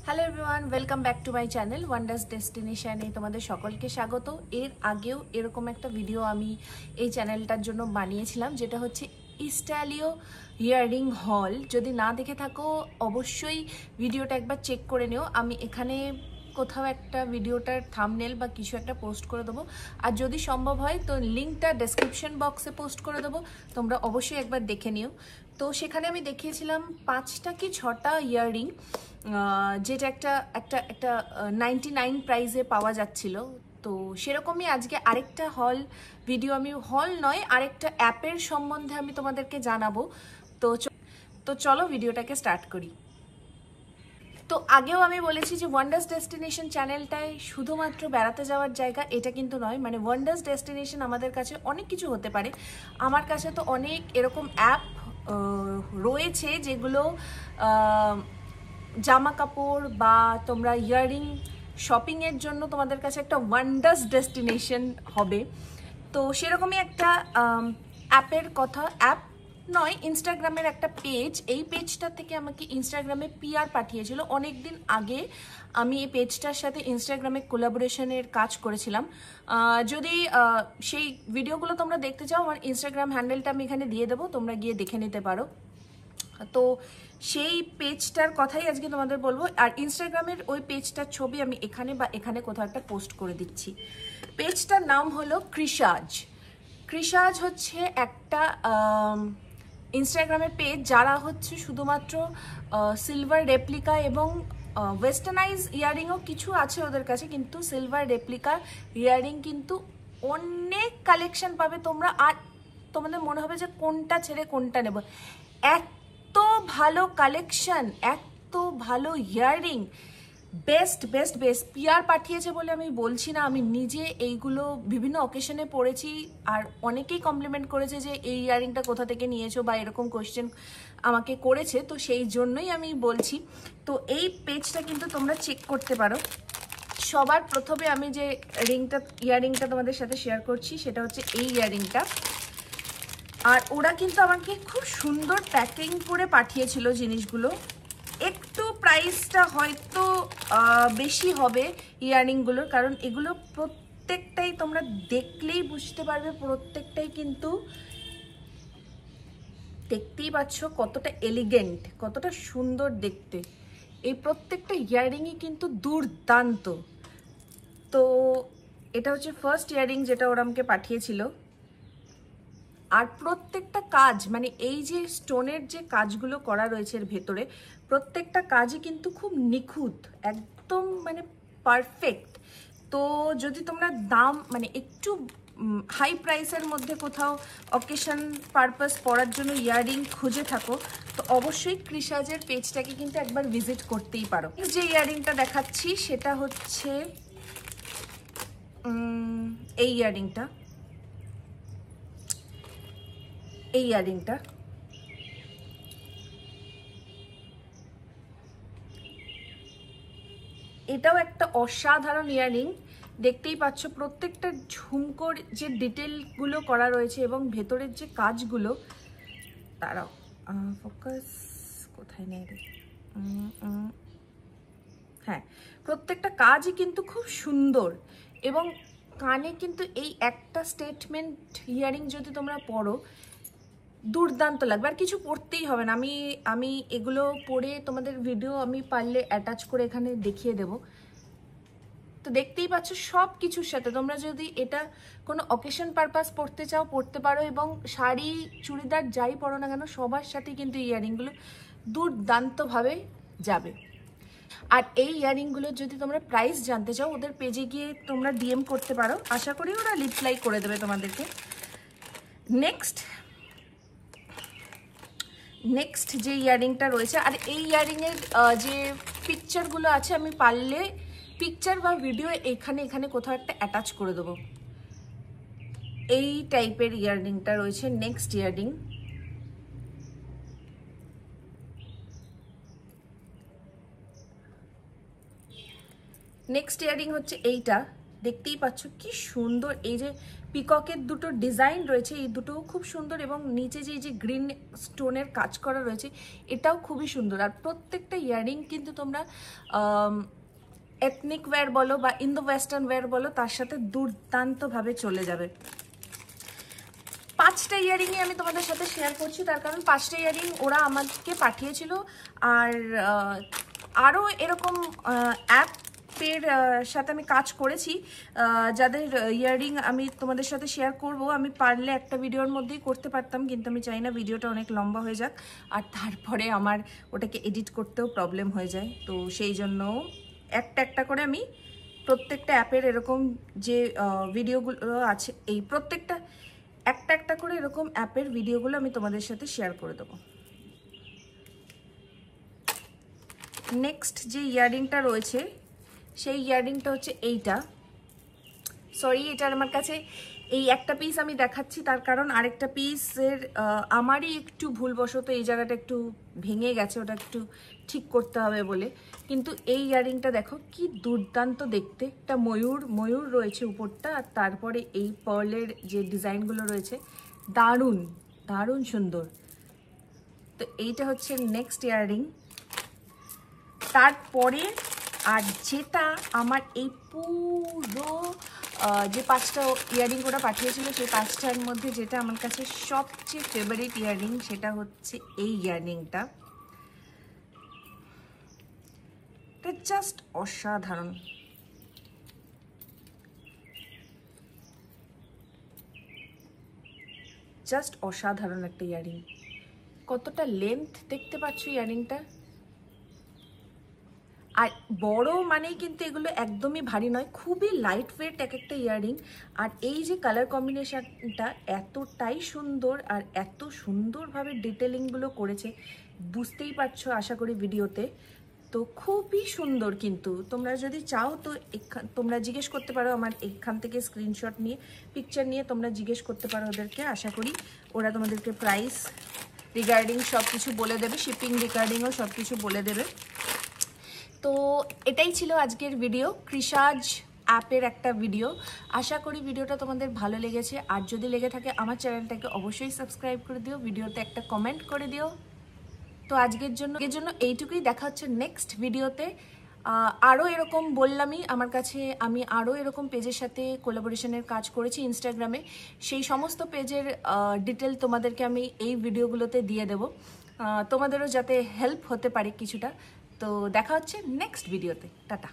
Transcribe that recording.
Hello everyone, welcome back to my channel wonders ডেস্টিনেশনে তোমাদের সকলকে স্বাগত। এর আগেও এরকম একটা ভিডিও আমি এই চ্যানেলটার জন্য বানিয়েছিলাম, যেটা হচ্ছে ইস্টালিও ইয়াররিং হল। যদি না দেখে থাকো অবশ্যই ভিডিওটা একবার চেক করে নিও। আমি এখানে কোথাও একটা ভিডিওটার থাম্বনেল বা কিছু একটা পোস্ট করে দেবো, আর যদি সম্ভব হয় তো লিঙ্কটা ডেসক্রিপশন বক্সে পোস্ট করে দেবো, তোমরা অবশ্যই একবার দেখে নিও। তো সেখানে আমি দেখিয়েছিলাম 5টা কি 6টা ইয়াররিং, যেটা একটা একটা একটা 99 প্রাইসে পাওয়া যাচ্ছিল। তো সেরকমই আজকে আরেকটা ভিডিও, আমি হল নয় আরেকটা অ্যাপের সম্বন্ধে আমি তোমাদেরকে জানাবো। তো চলো ভিডিওটাকে স্টার্ট করি। তো আগেও আমি বলেছি যে ওয়ান্ডার্স ডেস্টিনেশন চ্যানেলটায় শুধুমাত্র বেড়াতে যাওয়ার জায়গা এটা কিন্তু নয়। মানে ওয়ান্ডার্স ডেস্টিনেশন আমাদের কাছে অনেক কিছু হতে পারে। আমার কাছে তো অনেক এরকম অ্যাপ রয়েছে যেগুলো জামা কাপড় বা তোমরা ইয়াররিং শপিংয়ের জন্য তোমাদের কাছে একটা ওয়ান্ডার্স ডেস্টিনেশন হবে। তো সেরকমই একটা অ্যাপের কথা, অ্যাপ নয়, ইনস্টাগ্রামের একটা পেজ। এই পেজটা থেকে আমাকে ইনস্টাগ্রামে পিআর পাঠিয়েছিল অনেক দিন আগে। আমি এই পেজটার সাথে ইনস্টাগ্রামে কোলাবোরেশনের কাজ করেছিলাম। যদি সেই ভিডিওগুলো তোমরা দেখতে চাও, আমার ইনস্টাগ্রাম হ্যান্ডেলটা আমি এখানে দিয়ে দেবো, তোমরা গিয়ে দেখে নিতে পারো। তো সেই পেজটার কথাই আজকে তোমাদের বলবো। আর ইনস্টাগ্রামের ওই পেজটার ছবি আমি এখানে বা এখানে কোথাও একটা পোস্ট করে দিচ্ছি। পেজটার নাম হলো কৃষাজ। কৃষাজ হচ্ছে একটা ইনস্টাগ্রামের পেজ, যারা হচ্ছে শুধুমাত্র সিলভার রেপ্লিকা এবং ওয়েস্টার্নাইজ ইয়াররিংও কিছু আছে ওদের কাছে, কিন্তু সিলভার রেপ্লিকা ইয়াররিং কিন্তু অনেক কালেকশন পাবে তোমরা। আর তোমাদের মনে হবে যে কোনটা ছেড়ে কোনটা নেব, এত ভালো কালেকশন, এত ভালো earring, best best best. PR পাঠিয়েছে বলে আমি বলছি না, আমি নিজে এইগুলো বিভিন্ন অকেশনে পড়েছি আর অনেকেই কমপ্লিমেন্ট করেছে যে এই ইয়াররিংটা কোথা থেকে নিয়েছো বা এরকম কোয়েশ্চেন আমাকে করেছে, তো সেই জন্যই আমি বলছি। তো এই পেজটা কিন্তু তোমরা চেক করতে পারো। সবার প্রথমে আমি যে ইয়াররিংটা তোমাদের সাথে শেয়ার করছি সেটা হচ্ছে এই ইয়াররিংটা। আর ওরা কিন্তু আমাকে খুব সুন্দর প্যাকিং করে পাঠিয়েছিল জিনিসগুলো। একটু প্রাইসটা হয়তো বেশি হবে ইয়াররিংগুলোর, কারণ এগুলো প্রত্যেকটাই তোমরা দেখলেই বুঝতে পারবে, প্রত্যেকটাই কিন্তু দেখতেই পাচ্ছ কতটা এলিগেন্ট, কতটা সুন্দর দেখতে। এই প্রত্যেকটা ইয়াররিংই কিন্তু দুর্দান্ত। তো এটা হচ্ছে ফার্স্ট ইয়াররিং যেটা ওরা আমাকে পাঠিয়েছিল। আর প্রত্যেকটা কাজ, মানে এই যে স্টোনের যে কাজগুলো করা রয়েছে এর ভেতরে, প্রত্যেকটা কাজই কিন্তু খুব নিখুঁত, একদম মানে পারফেক্ট। তো যদি তোমরা দাম মানে একটু হাই প্রাইসের মধ্যে কোথাও অকেশন পারপাস পরার জন্য ইয়াররিং খুঁজে থাকো, তো অবশ্যই কৃষাজের পেজটাকে কিন্তু একবার ভিজিট করতেই পারো। যে ইয়াররিংটা দেখাচ্ছি সেটা হচ্ছে এই ইয়াররিংটা। এই ইয়াররিংটা এটাও একটা অসাধারণ ইয়াররিং। দেখতেই পাচ্ছ প্রত্যেকটা ঝুমকোর যে ডিটেলগুলো করা রয়েছে এবং ভেতরের যে কাজগুলো, তারাও ফোকাস কোথায় নেই রে, হ্যাঁ, প্রত্যেকটা কাজই কিন্তু খুব সুন্দর। এবং কানে কিন্তু এই একটা স্টেটমেন্ট ইয়াররিং যদি তোমরা পরো, দুর্দান্ত লাগবে, আর কিছু পড়তেই হবে না। আমি এগুলো পরে তোমাদের ভিডিও আমি পারলে অ্যাটাচ করে এখানে দেখিয়ে দেব। তো দেখতেই পাচ্ছ সব কিছুর সাথে তোমরা যদি এটা কোনো অকেশন পারপাস পড়তে চাও পড়তে পারো, এবং শাড়ি চুড়িদার যাই পরো না কেন সবার সাথে কিন্তু ইয়াররিংগুলো দুর্দান্তভাবে যাবে। আর এই ইয়াররিংগুলোর যদি তোমরা প্রাইস জানতে চাও, ওদের পেজে গিয়ে তোমরা ডিএম করতে পারো, আশা করি ওরা রিপ্লাই করে দেবে তোমাদেরকে। নেক্সট যে ইয়াররিংটা রয়েছে, আর এই ইয়াররিংয়ের যে পিকচারগুলো আছে আমি পারলে পিকচার বা ভিডিও এখানে কোথাও একটা অ্যাটাচ করে দেবো। এই টাইপের ইয়াররিংটা রয়েছে। নেক্সট ইয়াররিং হচ্ছে এইটা। দেখতেই পাচ্ছ কি সুন্দর, এই যে পিককের দুটো ডিজাইন রয়েছে এই দুটোও খুব সুন্দর, এবং নিচে যে এই যে গ্রিন স্টোনের কাজ করা রয়েছে এটাও খুবই সুন্দর। আর প্রত্যেকটা ইয়াররিং কিন্তু তোমরা এথনিক ওয়্যার বলো বা ইন্দো ওয়েস্টার্ন ওয়্যার বলো, তার সাথে দুর্দান্তভাবে চলে যাবে। 5টা ইয়াররিংই আমি তোমাদের সাথে শেয়ার করছি, তার কারণ 5টা ইয়াররিং ওরা আমাকে পাঠিয়েছিল। আর আরও এরকম অ্যাপের সাথে আমি কাজ করেছি যাদের ইয়াররিং আমি তোমাদের সাথে শেয়ার করব। আমি পারলে একটা ভিডিওর মধ্যেই করতে পারতাম, কিন্তু আমি চাই না ভিডিওটা অনেক লম্বা হয়ে যাক, আর তারপরে আমার ওটাকে এডিট করতেও প্রবলেম হয়ে যায়। তো সেই জন্য একটা একটা করে আমি প্রত্যেকটা অ্যাপের এরকম যে ভিডিওগুলো আছে, এই প্রত্যেকটা একটা একটা করে এরকম অ্যাপের ভিডিওগুলো আমি তোমাদের সাথে শেয়ার করে দেবো। নেক্সট যে ইয়াররিংটা রয়েছে সেই ইয়াররিংটা হচ্ছে এইটা। সরি, এটার আমার কাছে এই একটা পিস আমি দেখাচ্ছি, তার কারণ আরেকটা পিসের আমারই একটু ভুলবশত এই জায়গাটা একটু ভেঙে গেছে, ওটা একটু ঠিক করতে হবে বলে। কিন্তু এই ইয়াররিংটা দেখো কি দুর্দান্ত দেখতে, একটা ময়ূর রয়েছে উপরটা, আর তারপরে এই পার্লের যে ডিজাইনগুলো রয়েছে দারুণ দারুণ সুন্দর। তো এইটা হচ্ছে নেক্সট ইয়াররিং। তারপরে আর যেটা আমার এই পুরো যে 5টা ইয়াররিং ওরা পাঠিয়েছিল সেই 5টার মধ্যে যেটা আমার কাছে সবচেয়ে ফেভারিট ইয়াররিং সেটা হচ্ছে এই ইয়াররিংটা। এটা জাস্ট অসাধারণ, জাস্ট অসাধারণ একটা ইয়াররিং। কতটা লেন্থ দেখতে পাচ্ছ ইয়াররিংটা, আর বড় মানেই কিন্তু এগুলো একদমই ভারী নয়, খুবই লাইট ওয়েট এক একটা ইয়াররিং। আর এই যে কালার কম্বিনেশনটা এতটাই সুন্দর, আর এত সুন্দরভাবে ডিটেলিংগুলো করেছে বুঝতেই পারছো আশা করি ভিডিওতে। তো খুবই সুন্দর, কিন্তু তোমরা যদি চাও তো তোমরা জিজ্ঞেস করতে পারো আমার এখান থেকে স্ক্রিনশট নিয়ে পিকচার নিয়ে তোমরা জিজ্ঞেস করতে পারো ওদেরকে। আশা করি ওরা তোমাদেরকে প্রাইস রিগার্ডিং সব কিছু বলে দেবে, শিপিং রিগার্ডিংও সব কিছু বলে দেবে। তো এটাই ছিল আজকের ভিডিও, কৃষাজ অ্যাপের একটা ভিডিও। আশা করি ভিডিওটা তোমাদের ভালো লেগেছে, আর যদি লেগে থাকে আমার চ্যানেলটাকে অবশ্যই সাবস্ক্রাইব করে দিও, ভিডিওতে একটা কমেন্ট করে দিও। তো আজকের জন্য এইটুকুই, দেখা হচ্ছে নেক্সট ভিডিওতে। আরও এরকম বললামই, আমার কাছে আমি আরও এরকম পেজের সাথে কোলাবোরেশনের কাজ করেছি ইনস্টাগ্রামে, সেই সমস্ত পেজের ডিটেল তোমাদেরকে আমি এই ভিডিওগুলোতে দিয়ে দেব, তোমাদেরও যাতে হেল্প হতে পারে কিছুটা। তো দেখা হচ্ছে নেক্সট ভিডিওতে, টাটা।